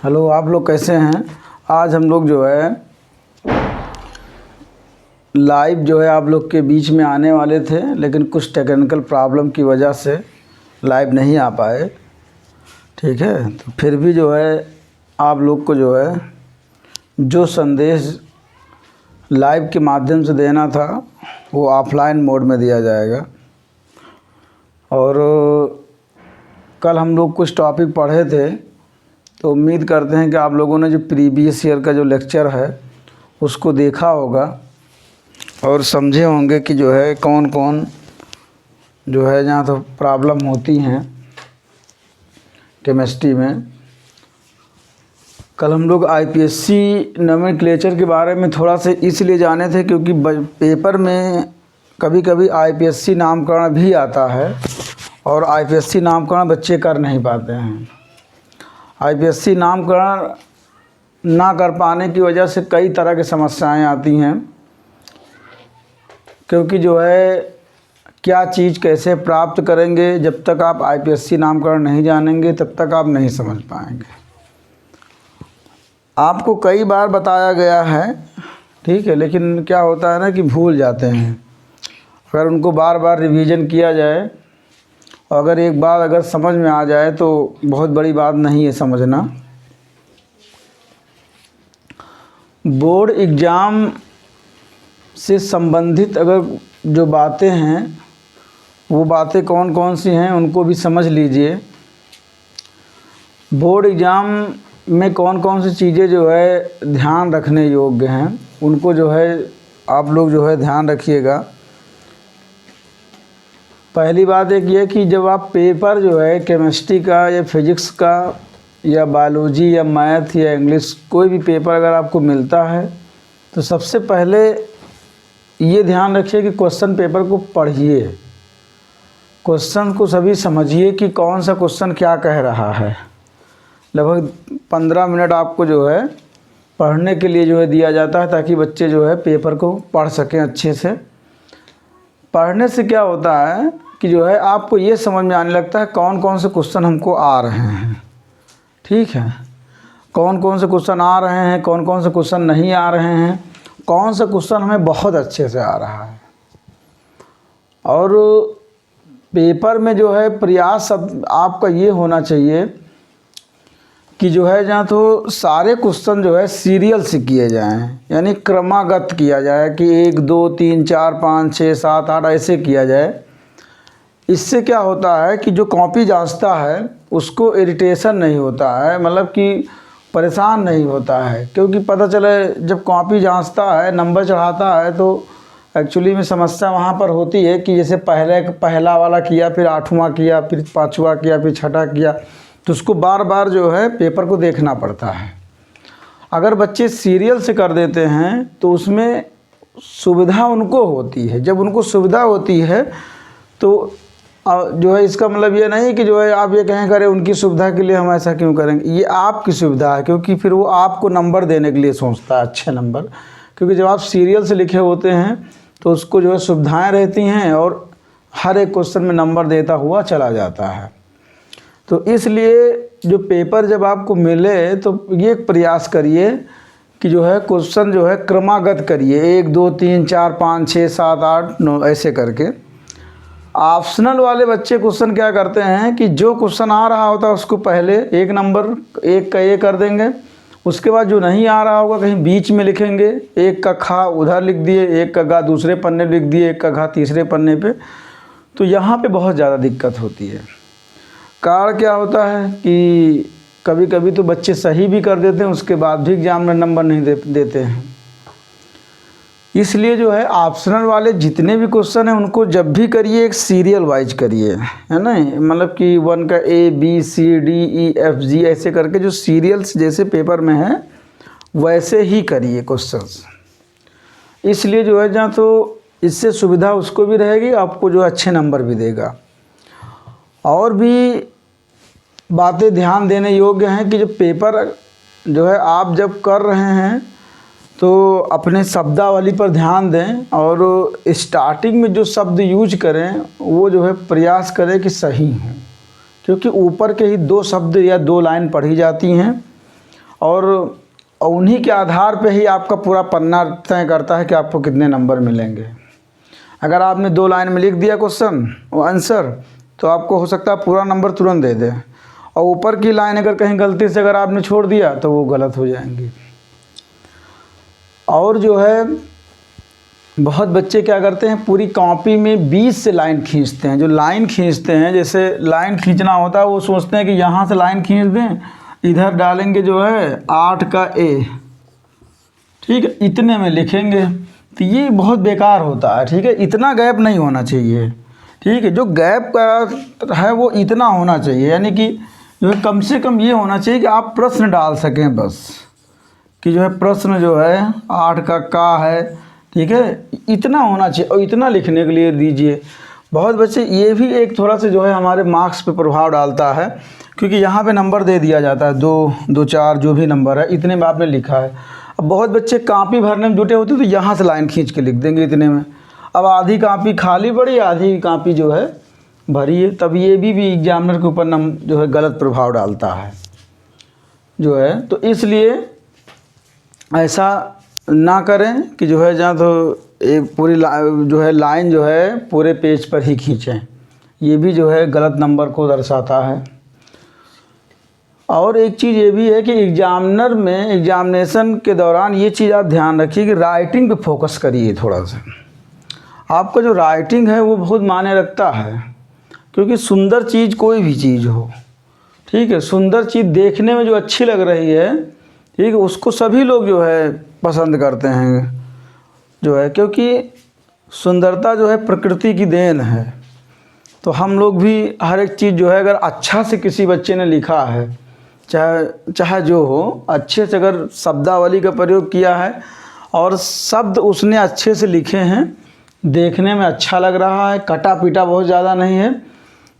Hello, आप लोग कैसे हैं। आज हम लोग जो है लाइव जो है आप लोग के बीच में आने वाले थे, लेकिन कुछ टेक्निकल प्रॉब्लम की वजह से लाइव नहीं आ पाए। ठीक है, तो फिर भी जो है आप लोग को जो है जो संदेश लाइव के माध्यम से देना था वो ऑफलाइन मोड में दिया जाएगा। और कल हम लोग कुछ टॉपिक पढ़े थे, तो उम्मीद करते हैं कि आप लोगों ने जो प्रीवियस ईयर का जो लेक्चर है उसको देखा होगा और समझे होंगे कि जो है कौन कौन जो है जहाँ तो प्रॉब्लम होती हैं केमिस्ट्री में। कल हम लोग आईपीएससी नोमेनक्लेचर के बारे में थोड़ा सा इसलिए जाने थे क्योंकि पेपर में कभी कभी आईपीएससी नामकरण भी आता है और आईपीएससी नामकरण बच्चे कर नहीं पाते हैं। आईपीएससी नामकरण ना कर पाने की वजह से कई तरह की समस्याएं आती हैं, क्योंकि जो है क्या चीज़ कैसे प्राप्त करेंगे, जब तक आप आईपीएससी नामकरण नहीं जानेंगे तब तक आप नहीं समझ पाएंगे। आपको कई बार बताया गया है, ठीक है, लेकिन क्या होता है ना कि भूल जाते हैं। अगर उनको बार बार रिवीजन किया जाए, अगर एक बार अगर समझ में आ जाए तो बहुत बड़ी बात नहीं है समझना। बोर्ड एग्ज़ाम से संबंधित अगर जो बातें हैं वो बातें कौन कौन सी हैं उनको भी समझ लीजिए। बोर्ड एग्ज़ाम में कौन कौन सी चीज़ें जो है ध्यान रखने योग्य हैं उनको जो है आप लोग जो है ध्यान रखिएगा। पहली बात एक ये कि जब आप पेपर जो है केमिस्ट्री का या फिज़िक्स का या बायोलॉजी या मैथ या इंग्लिश कोई भी पेपर अगर आपको मिलता है तो सबसे पहले ये ध्यान रखिए कि क्वेश्चन पेपर को पढ़िए, क्वेश्चन को सभी समझिए कि कौन सा क्वेश्चन क्या कह रहा है। लगभग 15 मिनट आपको जो है पढ़ने के लिए जो है दिया जाता है ताकि बच्चे जो है पेपर को पढ़ सकें अच्छे से। पढ़ने से क्या होता है कि जो है आपको ये समझ में आने लगता है कौन कौन से क्वेश्चन हमको आ रहे हैं। ठीक है, कौन कौन से क्वेश्चन आ रहे हैं, कौन कौन से क्वेश्चन नहीं आ रहे हैं, कौन सा क्वेश्चन हमें बहुत अच्छे से आ रहा है। और पेपर में जो है प्रयास सब आपका ये होना चाहिए कि जो है जहाँ तो सारे क्वेश्चन जो है सीरियल से किए जाएं, यानी क्रमागत किया जाए कि 1 2 3 4 5 6 7 8 ऐसे किया जाए। इससे क्या होता है कि जो कॉपी जांचता है उसको इरिटेशन नहीं होता है, मतलब कि परेशान नहीं होता है, क्योंकि पता चले जब कॉपी जांचता है नंबर चढ़ाता है तो एक्चुअली में समस्या वहाँ पर होती है कि जैसे पहला वाला किया, फिर 8वां किया, फिर 5वां किया, फिर 6ठा किया, तो उसको बार बार जो है पेपर को देखना पड़ता है। अगर बच्चे सीरियल से कर देते हैं तो उसमें सुविधा उनको होती है। जब उनको सुविधा होती है तो जो है इसका मतलब ये नहीं कि जो है आप ये कहें करें उनकी सुविधा के लिए हम ऐसा क्यों करेंगे, ये आपकी सुविधा है, क्योंकि फिर वो आपको नंबर देने के लिए सोचता है, अच्छे नंबर। क्योंकि जब आप सीरियल से लिखे होते हैं तो उसको जो है सुविधाएँ रहती हैं और हर एक क्वेश्चन में नंबर देता हुआ चला जाता है। तो इसलिए जो पेपर जब आपको मिले तो ये प्रयास करिए कि जो है क्वेश्चन जो है क्रमागत करिए, 1 2 3 4 5 6 7 8 9 ऐसे करके। ऑप्शनल वाले बच्चे क्वेश्चन क्या करते हैं कि जो क्वेश्चन आ रहा होता है उसको पहले 1 नंबर 1 का ए कर देंगे, उसके बाद जो नहीं आ रहा होगा कहीं बीच में लिखेंगे, 1 का खा उधर लिख दिए, 1 का गा दूसरे पन्ने लिख दिए, 1 का घा तीसरे पन्ने पे। तो यहाँ पे बहुत ज़्यादा दिक्कत होती है। कारण क्या होता है कि कभी कभी तो बच्चे सही भी कर देते हैं, उसके बाद भी एग्जाम में नंबर नहीं देते हैं। इसलिए जो है ऑप्शनल वाले जितने भी क्वेश्चन हैं उनको जब भी करिए एक सीरियल वाइज करिए, है ना, मतलब कि 1 का A B C D E F G ऐसे करके जो सीरियल्स जैसे पेपर में है वैसे ही करिए क्वेश्चंस। इसलिए जो है जहाँ तो इससे सुविधा उसको भी रहेगी, आपको जो अच्छे नंबर भी देगा। और भी बातें ध्यान देने योग्य हैं कि जो पेपर जो है आप जब कर रहे हैं तो अपने शब्दावली पर ध्यान दें और स्टार्टिंग में जो शब्द यूज करें वो जो है प्रयास करें कि सही हों, क्योंकि ऊपर के ही 2 शब्द या 2 लाइन पढ़ी जाती हैं और उन्हीं के आधार पे ही आपका पूरा पन्ना तय करता है कि आपको कितने नंबर मिलेंगे। अगर आपने 2 लाइन में लिख दिया क्वेश्चन और आंसर, तो आपको हो सकता है पूरा नंबर तुरंत दे दे, और ऊपर की लाइन अगर कहीं गलती से अगर आपने छोड़ दिया तो वो गलत हो जाएंगी। और जो है बहुत बच्चे क्या करते हैं, पूरी कॉपी में 20 से लाइन खींचते हैं। जो लाइन खींचते हैं, जैसे लाइन खींचना होता है, वो सोचते हैं कि यहाँ से लाइन खींच दें, इधर डालेंगे जो है 8 का ए, ठीक है, इतने में लिखेंगे, तो ये बहुत बेकार होता है। ठीक है, इतना गैप नहीं होना चाहिए। ठीक है, जो गैप का है वो इतना होना चाहिए, यानी कि जो है कम से कम ये होना चाहिए कि आप प्रश्न डाल सकें बस, कि जो है प्रश्न जो है 8 का है, ठीक है, इतना होना चाहिए, और इतना लिखने के लिए दीजिए। बहुत बच्चे ये भी एक थोड़ा सा जो है हमारे मार्क्स पे प्रभाव डालता है, क्योंकि यहाँ पे नंबर दे दिया जाता है 2, 2, 4 जो भी नंबर है, इतने में आपने लिखा है। अब बहुत बच्चे कापी भरने में जुटे होते हैं, तो यहाँ से लाइन खींच के लिख देंगे इतने में। अब आधी कापी खाली पड़ी, आधी कापी जो है भरी है, तब ये भी एग्जामिनर के ऊपर जो है गलत प्रभाव डालता है जो है। तो इसलिए ऐसा ना करें कि जो है जहाँ तो एक पूरी जो है लाइन जो है पूरे पेज पर ही खींचें, ये भी जो है गलत नंबर को दर्शाता है। और एक चीज़ ये भी है कि एग्जामिनर में एग्जामिनेशन के दौरान ये चीज़ आप ध्यान रखिए कि राइटिंग पे फोकस करिए थोड़ा सा। आपका जो राइटिंग है वो बहुत मायने रखता है, क्योंकि सुंदर चीज़ कोई भी चीज़ हो, ठीक है, सुंदर चीज़ देखने में जो अच्छी लग रही है, ठीक है, उसको सभी लोग जो है पसंद करते हैं जो है, क्योंकि सुंदरता जो है प्रकृति की देन है। तो हम लोग भी हर एक चीज़ जो है अगर अच्छा से किसी बच्चे ने लिखा है, चाहे जो हो, अच्छे से अगर शब्दावली का प्रयोग किया है और शब्द उसने अच्छे से लिखे हैं, देखने में अच्छा लग रहा है, कटा पीटा बहुत ज़्यादा नहीं है,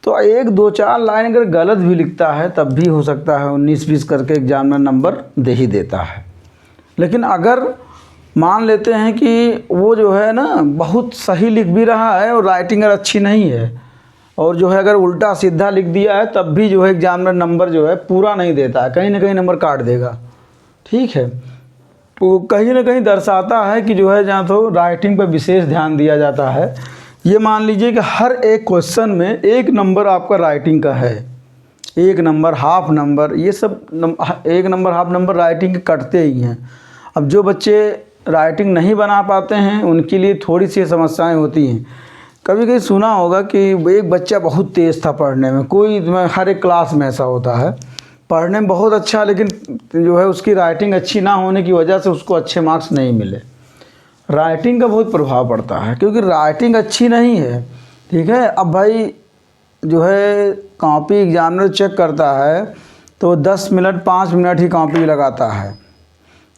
तो 1, 2, 4 लाइन अगर गलत भी लिखता है तब भी हो सकता है 19-20 करके एग्जामिनर नंबर दे ही देता है। लेकिन अगर मान लेते हैं कि वो जो है ना बहुत सही लिख भी रहा है और राइटिंग अगर अच्छी नहीं है, और जो है अगर उल्टा सीधा लिख दिया है, तब भी जो है एग्जामिनर नंबर जो है पूरा नहीं देता है, कहीं ना कहीं नंबर काट देगा। ठीक है, तो कहीं ना कहीं दर्शाता है कि जो है जहाँ तो राइटिंग पर विशेष ध्यान दिया जाता है। ये मान लीजिए कि हर एक क्वेश्चन में 1 नंबर आपका राइटिंग का है, 1 नंबर, हाफ नंबर, ये सब 1 नंबर, हाफ नंबर राइटिंग के कटते ही हैं। अब जो बच्चे राइटिंग नहीं बना पाते हैं उनके लिए थोड़ी सी समस्याएं होती हैं। कभी कभी सुना होगा कि एक बच्चा बहुत तेज़ था पढ़ने में, हर एक क्लास में ऐसा होता है, पढ़ने में बहुत अच्छा, लेकिन जो है उसकी राइटिंग अच्छी ना होने की वजह से उसको अच्छे मार्क्स नहीं मिले। राइटिंग का बहुत प्रभाव पड़ता है, क्योंकि राइटिंग अच्छी नहीं है, ठीक है। अब भाई जो है कॉपी एग्जामिनर चेक करता है तो 10 मिनट 5 मिनट ही कॉपी लगाता है।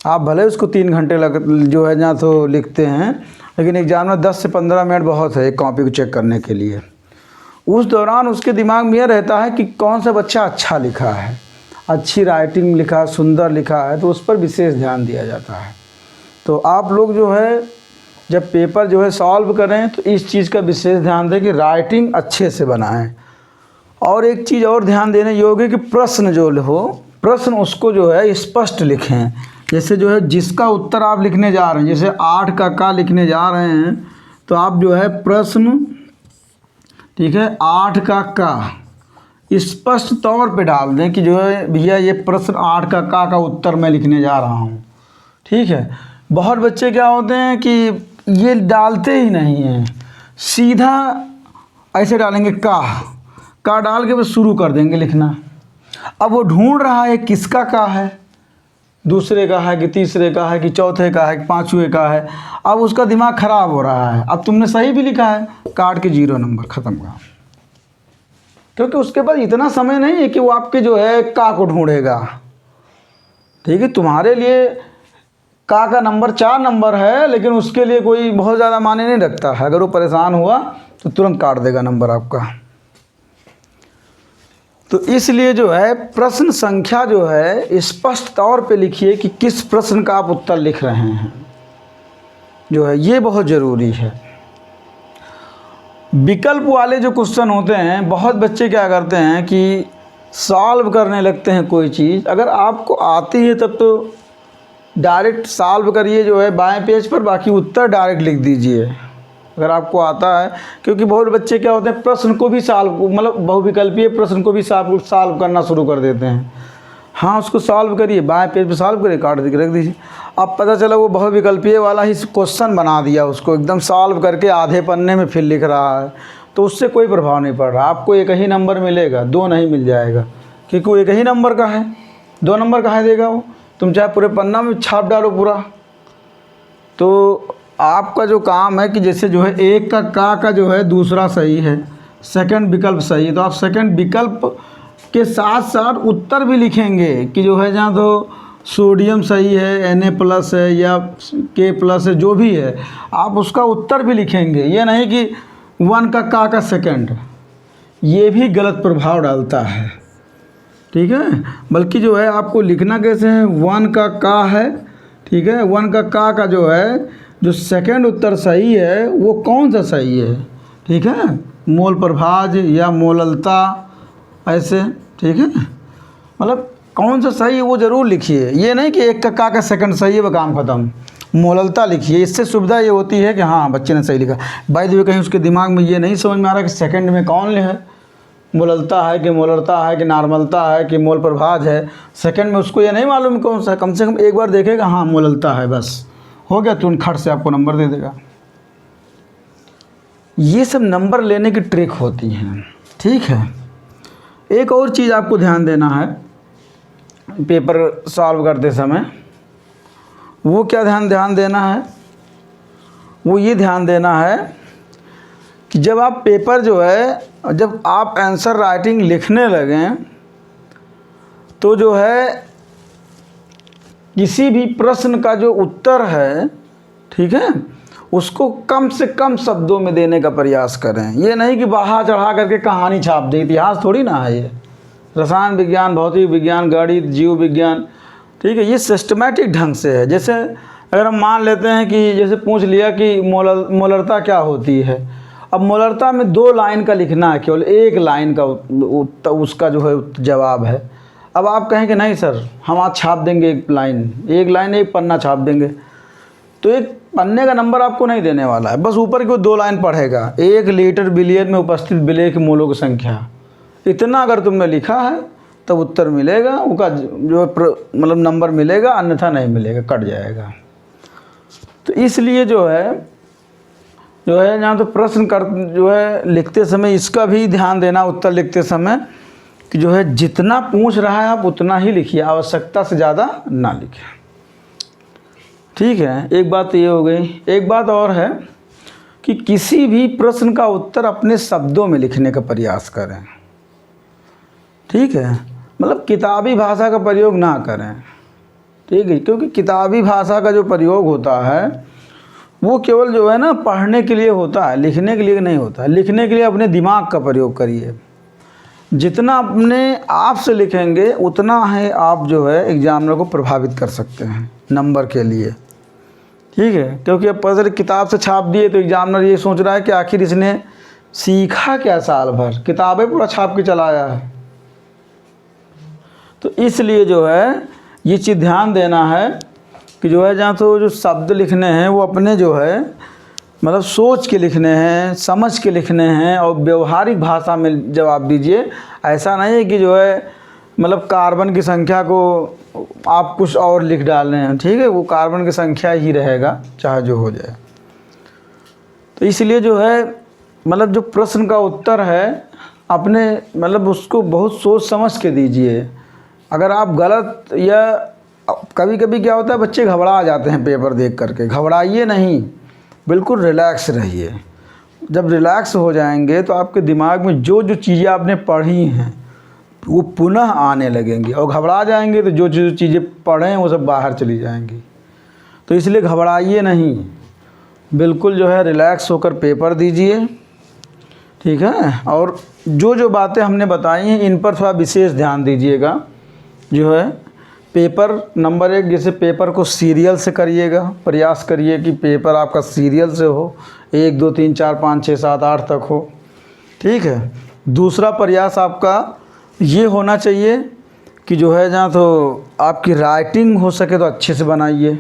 आप भले उसको 3 घंटे जो है जहाँ तो लिखते हैं, लेकिन एग्जामिनर 10 से 15 मिनट बहुत है एक कॉपी को चेक करने के लिए। उस दौरान उसके दिमाग में यह रहता है कि कौन सा बच्चा अच्छा लिखा है, अच्छी राइटिंग लिखा, सुंदर लिखा है, तो उस पर विशेष ध्यान दिया जाता है। तो आप लोग जो है जब पेपर जो है सॉल्व करें तो इस चीज़ का विशेष ध्यान दें कि राइटिंग अच्छे से बनाएं। और एक चीज़ और ध्यान देने योग्य कि प्रश्न जो हो, प्रश्न उसको जो है स्पष्ट लिखें। जैसे जो है जिसका उत्तर आप लिखने जा रहे हैं, जैसे 8 का लिखने जा रहे हैं, तो आप जो है प्रश्न, ठीक है, 8 का स्पष्ट तौर पे डाल दें कि जो है भैया ये प्रश्न 8 का उत्तर मैं लिखने जा रहा हूँ। ठीक है, बहुत बच्चे क्या होते हैं कि ये डालते ही नहीं हैं, सीधा ऐसे डालेंगे का डाल के बस शुरू कर देंगे लिखना। अब वो ढूंढ रहा है किसका का है, दूसरे का है कि तीसरे का है कि चौथे का है कि 5वें का है। अब उसका दिमाग खराब हो रहा है। अब तुमने सही भी लिखा है, काट के 0 नंबर, ख़त्म का, क्योंकि उसके पास इतना समय नहीं है कि वो आपके जो है का को ढूंढेगा। ठीक है, तुम्हारे लिए का नंबर 4 नंबर है, लेकिन उसके लिए कोई बहुत ज़्यादा मायने नहीं रखता है। अगर वो परेशान हुआ तो तुरंत काट देगा नंबर आपका। तो इसलिए जो है प्रश्न संख्या जो है स्पष्ट तौर पे लिखिए कि किस प्रश्न का आप उत्तर लिख रहे हैं, जो है ये बहुत ज़रूरी है। विकल्प वाले जो क्वेश्चन होते हैं, बहुत बच्चे क्या करते हैं कि सॉल्व करने लगते हैं कोई चीज़, अगर आपको आती है तब तो डायरेक्ट सॉल्व करिए जो है बाएं पेज पर, बाकी उत्तर डायरेक्ट लिख दीजिए अगर आपको आता है। क्योंकि बहुत बच्चे क्या होते हैं, प्रश्न को भी सॉल्व, मतलब बहुविकल्पीय प्रश्न को भी सॉल्व करना शुरू कर देते हैं। हाँ, उसको सॉल्व करिए, बाएं पेज पे सॉल्व करिए, काट के रख दीजिए। अब पता चला वो बहुविकल्पीय वाला ही क्वेश्चन बना दिया, उसको एकदम सॉल्व करके आधे पन्ने में फिर लिख रहा है, तो उससे कोई प्रभाव नहीं पड़ रहा। आपको एक ही नंबर मिलेगा, 2 नहीं मिल जाएगा, क्योंकि वो एक ही नंबर का है। 2 नंबर कहाँ देगा वो? तुम चाहे पूरे पन्ना में छाप डालो पूरा। तो आपका जो काम है कि जैसे जो है एक का जो है दूसरा सही है, सेकंड विकल्प सही है, तो आप सेकंड विकल्प के साथ साथ उत्तर भी लिखेंगे कि जो है जहाँ तो सोडियम सही है, Na+ है या K+ है, जो भी है आप उसका उत्तर भी लिखेंगे। ये नहीं कि 1 का सेकंड, ये भी गलत प्रभाव डालता है, ठीक है। बल्कि जो है आपको लिखना कैसे है, 1 का है, ठीक है। 1 का जो है जो सेकंड उत्तर सही है वो कौन सा सही है, ठीक है, मोल प्रभाज या मोललता, ऐसे, ठीक है। मतलब कौन सा सही है वो ज़रूर लिखिए। ये नहीं कि एक का सेकंड सही है वो काम ख़त्म, मोललता लिखिए। इससे सुविधा ये होती है कि हाँ बच्चे ने सही लिखा। बाय द वे कहीं उसके दिमाग में ये नहीं समझ में आ रहा कि सेकंड में कौन है, मोललता है कि मोलरता है कि नॉर्मलता है कि मोल प्रभाज है। सेकंड में उसको ये नहीं मालूम कौन सा, कम से कम एक बार देखेगा, हाँ मोललता है, बस हो गया, तुरंत खट से आपको नंबर दे देगा। ये सब नंबर लेने की ट्रिक होती हैं, ठीक है। एक और चीज़ आपको ध्यान देना है पेपर सॉल्व करते समय, वो क्या ध्यान देना है, वो ये ध्यान देना है कि जब आप पेपर जो है, जब आप आंसर राइटिंग लिखने लगें तो जो है किसी भी प्रश्न का जो उत्तर है, ठीक है, उसको कम से कम शब्दों में देने का प्रयास करें। ये नहीं कि बढ़ा चढ़ा करके कहानी छाप दे, इतिहास थोड़ी ना है ये। रसायन विज्ञान, भौतिक विज्ञान, गणित, जीव विज्ञान, ठीक है, ये सिस्टमैटिक ढंग से है। जैसे अगर हम मान लेते हैं कि जैसे पूछ लिया कि मोलरता क्या होती है, अब मोलरता में 2 लाइन का लिखना है, केवल 1 लाइन का उसका जो है जवाब है। अब आप कहें कि नहीं सर हम आज छाप देंगे 1 लाइन 1 पन्ना छाप देंगे, तो 1 पन्ने का नंबर आपको नहीं देने वाला है, बस ऊपर की 2 लाइन पढ़ेगा। 1 लीटर बिलियन में उपस्थित विलेय के मोलों की संख्या, इतना अगर तुमने लिखा है तब उत्तर मिलेगा, उसका जो मतलब नंबर मिलेगा, अन्यथा नहीं मिलेगा, कट जाएगा। तो इसलिए जो है यहाँ तो प्रश्न कर जो है लिखते समय इसका भी ध्यान देना, उत्तर लिखते समय कि जो है जितना पूछ रहा है आप उतना ही लिखिए, आवश्यकता से ज़्यादा ना लिखें, ठीक है। एक बात ये हो गई। एक बात और है कि किसी भी प्रश्न का उत्तर अपने शब्दों में लिखने का प्रयास करें, ठीक है, मतलब किताबी भाषा का प्रयोग ना करें, ठीक है। क्योंकि किताबी भाषा का जो प्रयोग होता है वो केवल जो है ना पढ़ने के लिए होता है, लिखने के लिए नहीं होता है। लिखने के लिए अपने दिमाग का प्रयोग करिए, जितना अपने आप से लिखेंगे उतना है आप जो है एग्जामिनर को प्रभावित कर सकते हैं नंबर के लिए, ठीक है। क्योंकि अब पता किताब से छाप दिए तो एग्जामिनर ये सोच रहा है कि आखिर इसने सीखा क्या साल भर, किताबें पूरा छाप के चलाया है। तो इसलिए जो है ये चीज़ ध्यान देना है कि जो है जहाँ तो जो शब्द लिखने हैं वो अपने जो है मतलब सोच के लिखने हैं, समझ के लिखने हैं, और व्यवहारिक भाषा में जवाब दीजिए। ऐसा नहीं है कि जो है मतलब कार्बन की संख्या को आप कुछ और लिख डाल रहे हैं, ठीक है, वो कार्बन की संख्या ही रहेगा चाहे जो हो जाए। तो इसलिए जो है मतलब जो प्रश्न का उत्तर है अपने मतलब उसको बहुत सोच समझ के दीजिए। अगर आप गलत, या कभी कभी क्या होता है बच्चे घबरा जाते हैं पेपर देख करके, घबराइए नहीं, बिल्कुल रिलैक्स रहिए। जब रिलैक्स हो जाएंगे तो आपके दिमाग में जो जो चीज़ें आपने पढ़ी हैं वो पुनः आने लगेंगी, और घबरा जाएंगे तो जो जो चीज़ें पढ़े हैं वो सब बाहर चली जाएंगी। तो इसलिए घबराइए नहीं, बिल्कुल जो है रिलैक्स होकर पेपर दीजिए, ठीक है। और जो जो बातें हमने बताई हैं इन पर थोड़ा विशेष ध्यान दीजिएगा। जो है पेपर नंबर 1, जैसे पेपर को सीरियल से करिएगा, प्रयास करिए कि पेपर आपका सीरियल से हो, 1 2 3 4 5 6 7 8 तक हो, ठीक है। दूसरा प्रयास आपका ये होना चाहिए कि जो है जहाँ तो आपकी राइटिंग हो सके तो अच्छे से बनाइए।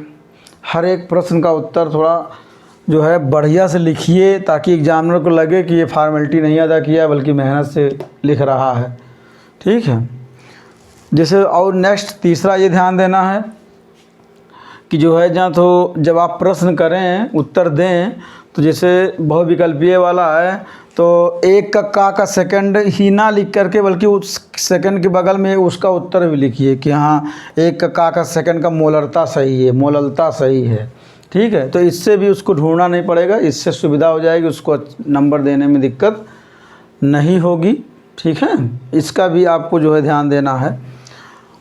हर एक प्रश्न का उत्तर थोड़ा जो है बढ़िया से लिखिए, ताकि एग्जामिनर को लगे कि ये फॉर्मेलिटी नहीं अदा किया बल्कि मेहनत से लिख रहा है। ठीक है। जैसे और नेक्स्ट तीसरा ये ध्यान देना है कि जो है जहाँ तो जब आप प्रश्न करें उत्तर दें तो जैसे बहुविकल्पीय वाला है तो एक का सेकंड ही ना लिख करके बल्कि उस सेकंड के बगल में उसका उत्तर भी लिखिए कि हाँ एक का सेकंड का मोलरता सही है, मोललता सही है। ठीक है। तो इससे भी उसको ढूंढना नहीं पड़ेगा, इससे सुविधा हो जाएगी, उसको नंबर देने में दिक्कत नहीं होगी। ठीक है। इसका भी आपको जो है ध्यान देना है।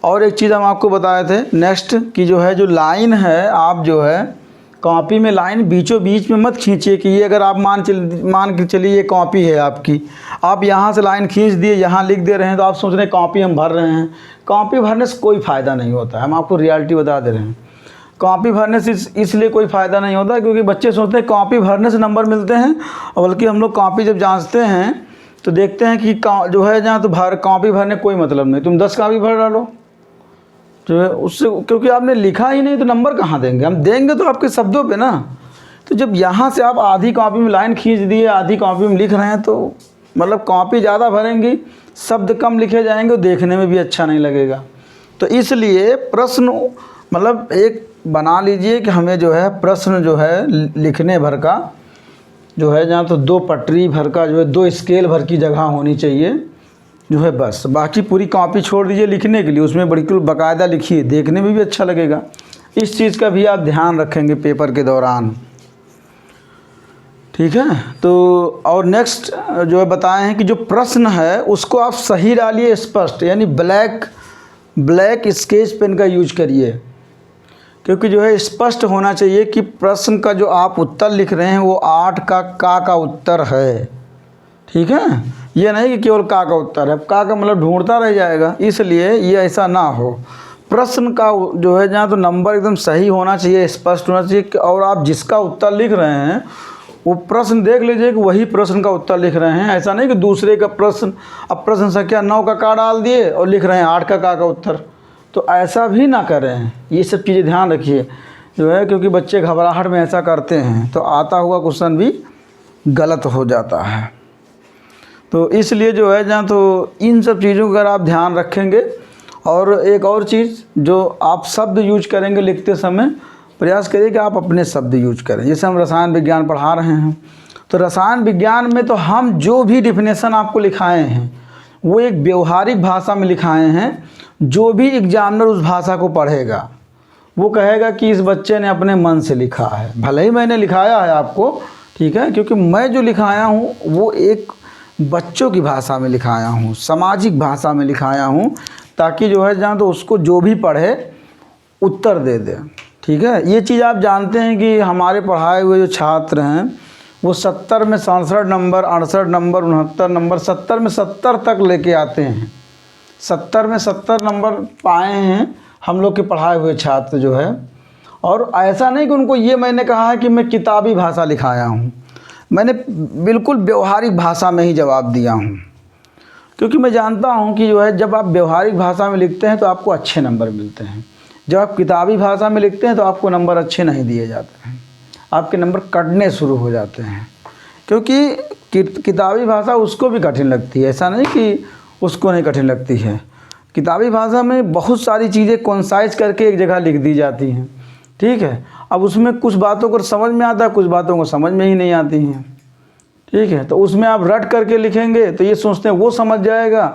और एक चीज़ हम आपको बताए थे नेक्स्ट कि जो है जो लाइन है, आप जो है कॉपी में लाइन बीचों बीच में मत खींचिए कि ये अगर आप मान के चलिए ये कॉपी है आपकी, आप यहाँ से लाइन खींच दिए यहाँ लिख दे रहे हैं तो आप सोच रहे हैं कॉपी हम भर रहे हैं। कॉपी भरने से कोई फ़ायदा नहीं होता है, हम आपको रियलिटी बता दे रहे हैं। कॉपी भरने से इसलिए कोई फ़ायदा नहीं होता क्योंकि बच्चे सोचते हैं कॉपी भरने से नंबर मिलते हैं, और बल्कि हम लोग कॉपी जब जांचते हैं तो देखते हैं कि जो है जहाँ तो कॉपी भरने कोई मतलब नहीं, तुम 10 कॉपी भर डालो जो है उससे, क्योंकि आपने लिखा ही नहीं तो नंबर कहाँ देंगे, हम देंगे तो आपके शब्दों पे ना। तो जब यहाँ से आप आधी कॉपी में लाइन खींच दिए, आधी कॉपी में लिख रहे हैं तो मतलब कॉपी ज़्यादा भरेंगी, शब्द कम लिखे जाएंगे, देखने में भी अच्छा नहीं लगेगा। तो इसलिए प्रश्न मतलब एक बना लीजिए कि हमें जो है प्रश्न जो है लिखने भर का जो है जहाँ तो 2 पटरी भर का जो है 2 स्केल भर की जगह होनी चाहिए जो है, बस। बाकी पूरी कॉपी छोड़ दीजिए लिखने के लिए, उसमें बिल्कुल बाकायदा लिखिए, देखने में भी अच्छा लगेगा। इस चीज़ का भी आप ध्यान रखेंगे पेपर के दौरान। ठीक है। तो और नेक्स्ट जो है बताए हैं कि जो प्रश्न है उसको आप सही डालिए, स्पष्ट, यानी ब्लैक स्केच पेन का यूज करिए, क्योंकि जो है स्पष्ट होना चाहिए कि प्रश्न का जो आप उत्तर लिख रहे हैं वो 8 का उत्तर है। ठीक है। ये नहीं कि केवल का उत्तर है, का मतलब ढूंढता रह जाएगा, इसलिए ये ऐसा ना हो। प्रश्न का जो है जहाँ तो नंबर एकदम सही होना चाहिए, स्पष्ट होना चाहिए, और आप जिसका उत्तर लिख रहे हैं वो प्रश्न देख लीजिए कि वही प्रश्न का उत्तर लिख रहे हैं। ऐसा नहीं कि दूसरे का प्रश्न, अब प्रश्न संख्या 9 का डाल दिए और लिख रहे हैं 8 का उत्तर, तो ऐसा भी ना करें। ये सब चीज़ें ध्यान रखिए जो है, क्योंकि बच्चे घबराहट में ऐसा करते हैं तो आता हुआ क्वेश्चन भी गलत हो जाता है। तो इसलिए जो है जहाँ तो इन सब चीज़ों का अगर आप ध्यान रखेंगे, और एक और चीज़ जो आप शब्द यूज करेंगे लिखते समय, प्रयास करिए कि आप अपने शब्द यूज करें। जैसे हम रसायन विज्ञान पढ़ा रहे हैं तो रसायन विज्ञान में तो हम जो भी डिफिनेशन आपको लिखाए हैं वो एक व्यवहारिक भाषा में लिखाए हैं। जो भी एग्जामिनर उस भाषा को पढ़ेगा वो कहेगा कि इस बच्चे ने अपने मन से लिखा है, भले ही मैंने लिखाया है आपको, ठीक है, क्योंकि मैं जो लिखाया हूँ वो एक बच्चों की भाषा में लिखाया हूँ, सामाजिक भाषा में लिखाया हूँ, ताकि जो है जहाँ तो उसको जो भी पढ़े उत्तर दे दे। ठीक है। ये चीज़ आप जानते हैं कि हमारे पढ़ाए हुए जो छात्र हैं वो 70 में 67 नंबर, 68 नंबर, 69 नंबर, 70 में 70 तक लेके आते हैं। 70 में 70 नंबर पाए हैं हम लोग के पढ़ाए हुए छात्र जो है। और ऐसा नहीं कि उनको ये मैंने कहा है कि मैं किताबी भाषा लिखाया हूँ, मैंने बिल्कुल व्यवहारिक भाषा में ही जवाब दिया हूँ, क्योंकि मैं जानता हूँ कि जो है जब आप व्यवहारिक भाषा में लिखते हैं तो आपको अच्छे नंबर मिलते हैं। जब आप किताबी भाषा में लिखते हैं तो आपको नंबर अच्छे नहीं दिए जाते हैं, आपके नंबर कटने शुरू हो जाते हैं, क्योंकि किताबी भाषा उसको भी कठिन लगती है, ऐसा नहीं कि उसको नहीं कठिन लगती है। किताबी भाषा में बहुत सारी चीज़ें कंसाइज करके एक जगह लिख दी जाती हैं। ठीक है। अब उसमें कुछ बातों को समझ में आता है, कुछ बातों को समझ में ही नहीं आती हैं। ठीक है। तो उसमें आप रट करके लिखेंगे तो ये सोचते हैं वो समझ जाएगा,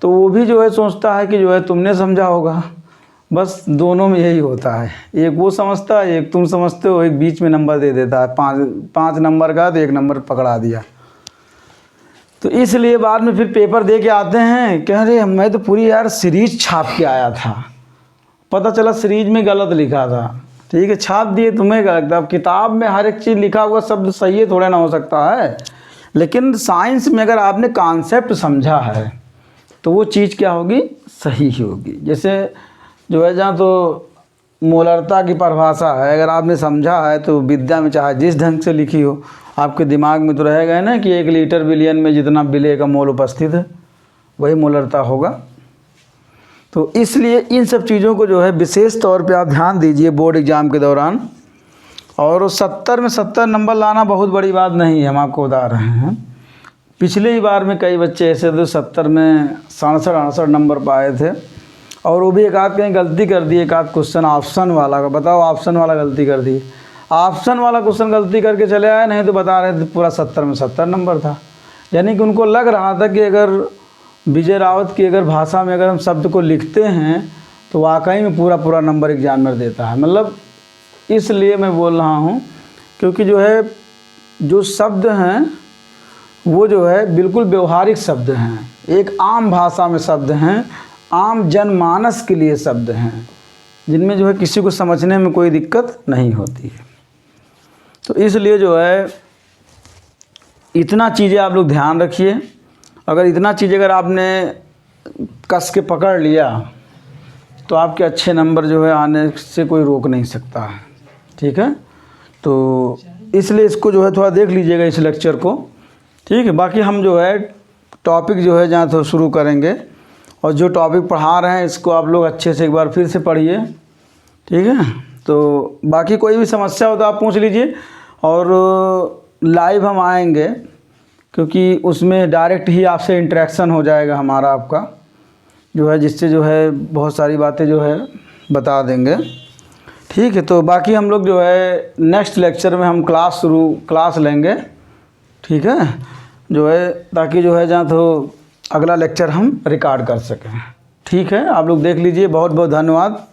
तो वो भी जो है सोचता है कि जो है तुमने समझा होगा। बस दोनों में यही होता है, एक वो समझता है, एक तुम समझते हो, एक बीच में नंबर दे देता है, 5 नंबर का तो 1 नंबर पकड़ा दिया। तो इसलिए बाद में फिर पेपर दे के आते हैं, कह रहे मैं तो पूरी यार सीरीज छाप के आया था, पता चला सीरीज में गलत लिखा था। ठीक है, छाप दिए, तुम्हें क्या लगता है? अब किताब में हर एक चीज़ लिखा हुआ शब्द सही है थोड़ा ना हो सकता है, लेकिन साइंस में अगर आपने कॉन्सेप्ट समझा है तो वो चीज़ क्या होगी, सही ही होगी। जैसे जो है जहाँ तो मोलरता की परिभाषा है, अगर आपने समझा है तो विद्या में चाहे जिस ढंग से लिखी हो आपके दिमाग में तो रहेगा ना कि 1 लीटर बिलियन में जितना विलेय का मोल उपस्थित है। वही मोलरता होगा। तो इसलिए इन सब चीज़ों को जो है विशेष तौर पे आप ध्यान दीजिए बोर्ड एग्ज़ाम के दौरान। और 70 में 70 नंबर लाना बहुत बड़ी बात नहीं है, हम आपको बता रहे हैं। पिछले ही बार में कई बच्चे ऐसे थे 70 में 67-68 नंबर पाए थे, और वो भी एक आध कहीं गलती कर दी, एक आध क्वेश्चन ऑप्शन वाला का, बताओ ऑप्शन वाला गलती कर दी, ऑप्शन वाला क्वेश्चन गलती करके चले आए, नहीं तो बता रहे थे पूरा 70 में 70 नंबर था। यानी कि उनको लग रहा था कि अगर विजय रावत की अगर भाषा में अगर हम शब्द को लिखते हैं तो वाकई में पूरा पूरा नंबर एग्जामिनर देता है। मतलब इसलिए मैं बोल रहा हूँ क्योंकि जो है जो शब्द हैं वो जो है बिल्कुल व्यवहारिक शब्द हैं, एक आम भाषा में शब्द हैं, आम जनमानस के लिए शब्द हैं, जिनमें जो है किसी को समझने में कोई दिक्कत नहीं होती है। तो इसलिए जो है इतना चीज़ें आप लोग ध्यान रखिए। अगर इतना चीज़ अगर आपने कस के पकड़ लिया तो आपके अच्छे नंबर जो है आने से कोई रोक नहीं सकता है, ठीक है। तो इसलिए इसको जो है थोड़ा देख लीजिएगा इस लेक्चर को, ठीक है। बाकी हम जो है टॉपिक जो है जहाँ तो शुरू करेंगे, और जो टॉपिक पढ़ा रहे हैं इसको आप लोग अच्छे से एक बार फिर से पढ़िए, ठीक है। तो बाकी कोई भी समस्या हो तो आप पूछ लीजिए, और लाइव हम आएंगे क्योंकि उसमें डायरेक्ट ही आपसे इंटरेक्शन हो जाएगा हमारा आपका जो है, जिससे जो है बहुत सारी बातें जो है बता देंगे, ठीक है। तो बाकी हम लोग जो है नेक्स्ट लेक्चर में हम क्लास लेंगे, ठीक है, जो है ताकि जो है जहाँ तो अगला लेक्चर हम रिकॉर्ड कर सकें, ठीक है। आप लोग देख लीजिए। बहुत बहुत धन्यवाद।